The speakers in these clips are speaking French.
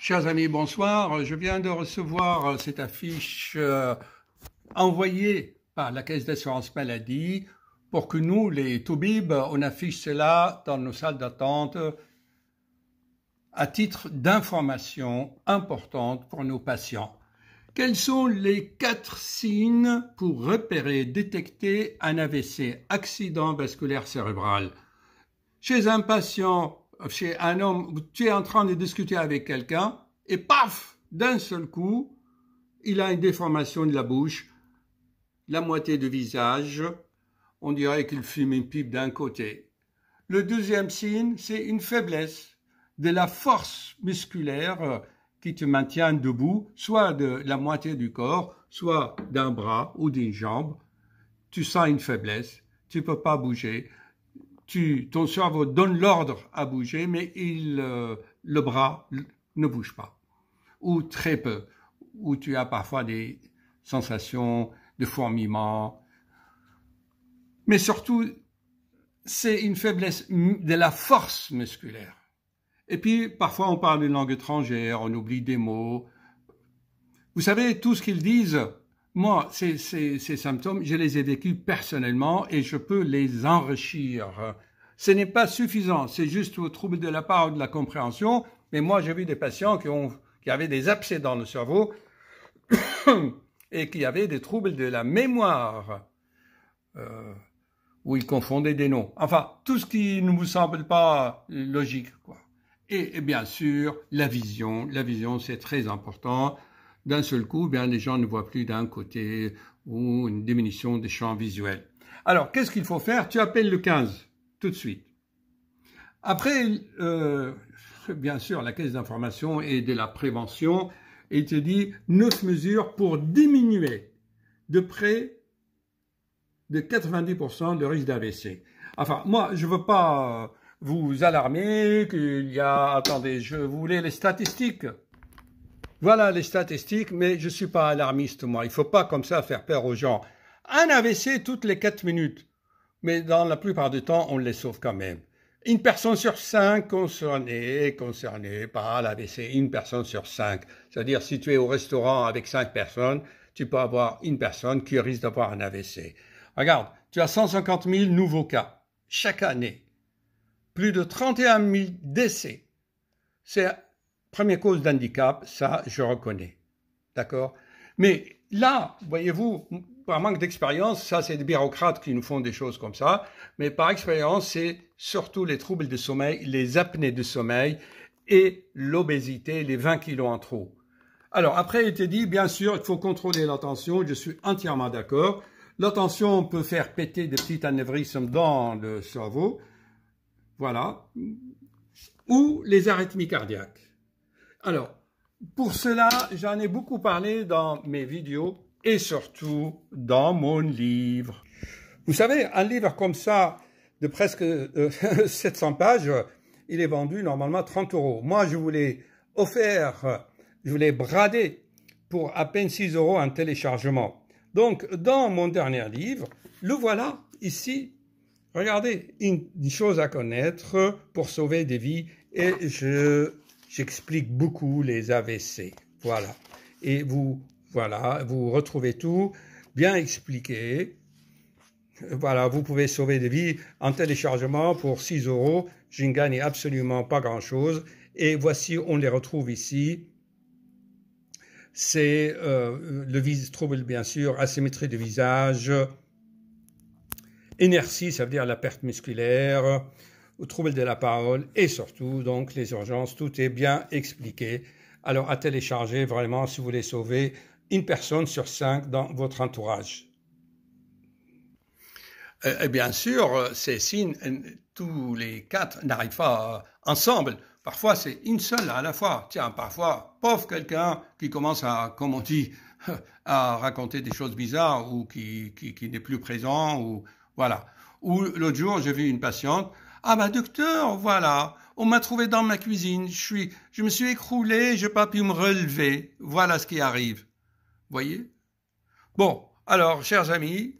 Chers amis, bonsoir. Je viens de recevoir cette affiche envoyée par la Caisse d'assurance maladie pour que nous, les toubibs, on affiche cela dans nos salles d'attente à titre d'information importante pour nos patients. Quels sont les 4 signes pour repérer, détecter un AVC, accident vasculaire cérébral? Chez un patient, chez un homme, tu es en train de discuter avec quelqu'un et paf, d'un seul coup, il a une déformation de la bouche, la moitié du visage, on dirait qu'il fume une pipe d'un côté. Le deuxième signe, c'est une faiblesse de la force musculaire qui te maintient debout, soit de la moitié du corps, soit d'un bras ou d'une jambe. Tu sens une faiblesse, tu ne peux pas bouger. Ton cerveau donne l'ordre à bouger, mais le bras ne bouge pas, ou très peu, ou tu as parfois des sensations de fourmillement. Mais surtout, c'est une faiblesse de la force musculaire. Et puis, parfois, on parle une langue étrangère, on oublie des mots. Vous savez, tout ce qu'ils disent, moi, ces symptômes, je les ai vécus personnellement et je peux les enrichir. Ce n'est pas suffisant, c'est juste au trouble de la parole ou de la compréhension. Mais moi, j'ai vu des patients qui avaient des abcès dans le cerveau et qui avaient des troubles de la mémoire, où ils confondaient des noms. Enfin, tout ce qui ne vous semble pas logique, quoi. Et bien sûr, la vision. La vision, c'est très important. D'un seul coup, bien, les gens ne voient plus d'un côté ou une diminution des champs visuels. Alors, qu'est-ce qu'il faut faire? Tu appelles le 15 tout de suite. Après, bien sûr, la caisse d'information et de la prévention, et te dit 9 mesures pour diminuer de près de 90% le risque d'AVC. Enfin, moi, je ne veux pas vous alarmer qu'il y a... Attendez, je voulais les statistiques. Voilà les statistiques, mais je ne suis pas alarmiste, moi. Il ne faut pas comme ça faire peur aux gens. Un AVC toutes les 4 minutes. Mais dans la plupart du temps, on les sauve quand même. Une personne sur 5 concernée par l'AVC. Une personne sur 5. C'est-à-dire, si tu es au restaurant avec 5 personnes, tu peux avoir une personne qui risque d'avoir un AVC. Regarde, tu as 150 000 nouveaux cas chaque année. Plus de 31 000 décès. C'est la première cause d'handicap, ça, je reconnais. D'accord? Mais là, voyez-vous, par manque d'expérience, ça, c'est des bureaucrates qui nous font des choses comme ça. Mais par expérience, c'est surtout les troubles de sommeil, les apnées de sommeil et l'obésité, les 20 kilos en trop. Alors, après, il te dit, bien sûr, il faut contrôler la tension. Je suis entièrement d'accord. La tension peut faire péter des petits anévrismes dans le cerveau. Voilà. Ou les arythmies cardiaques. Alors, pour cela, j'en ai beaucoup parlé dans mes vidéos et surtout dans mon livre. Vous savez, un livre comme ça, de presque 700 pages, il est vendu normalement 30 €. Moi, je voulais brader pour à peine 6 € un téléchargement. Donc, dans mon dernier livre, le voilà ici. Regardez, une chose à connaître pour sauver des vies et j'explique beaucoup les AVC. Voilà. Et vous retrouvez tout bien expliqué. Voilà, vous pouvez sauver des vies en téléchargement pour 6 €. Je ne gagne absolument pas grand-chose. Et voici, on les retrouve ici. C'est le trouble, bien sûr, asymétrie du visage, inertie, ça veut dire la perte musculaire, trouble de la parole et surtout, donc, les urgences. Tout est bien expliqué. Alors, à télécharger vraiment si vous voulez sauver une personne sur 5 dans votre entourage. Et bien sûr, ces signes, tous les 4 n'arrivent pas ensemble. Parfois, c'est une seule à la fois. Tiens, parfois, pauvre quelqu'un qui commence à, comme on dit, à raconter des choses bizarres ou qui n'est plus présent ou voilà. Ou l'autre jour, j'ai vu une patiente. Ah bah docteur, voilà, on m'a trouvé dans ma cuisine. Je me suis écroulé, j'ai pas pu me relever. Voilà ce qui arrive. Voyez? Bon, alors, chers amis,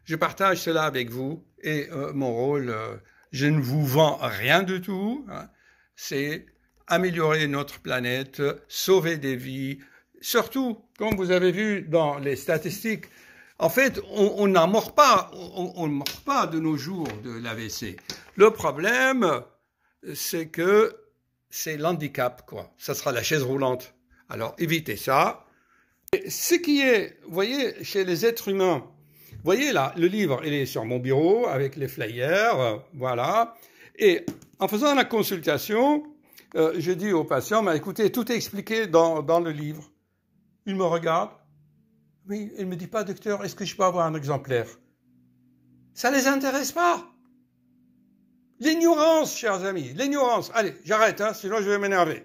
je partage cela avec vous et mon rôle, je ne vous vends rien du tout. Hein, c'est améliorer notre planète, sauver des vies. Surtout, comme vous avez vu dans les statistiques, en fait, on n'en mord pas, on ne mord pas de nos jours de l'AVC. Le problème, c'est que c'est l'handicap, quoi. Ça sera la chaise roulante. Alors, évitez ça. Et ce qui est, vous voyez, chez les êtres humains, vous voyez là, le livre, il est sur mon bureau avec les flyers, voilà. Et en faisant la consultation, je dis au patient, mais écoutez, tout est expliqué dans le livre. Il me regarde. Oui, il ne me dit pas, docteur, est-ce que je peux avoir un exemplaire? Ça ne les intéresse pas. L'ignorance, chers amis, l'ignorance. Allez, j'arrête, hein, sinon je vais m'énerver.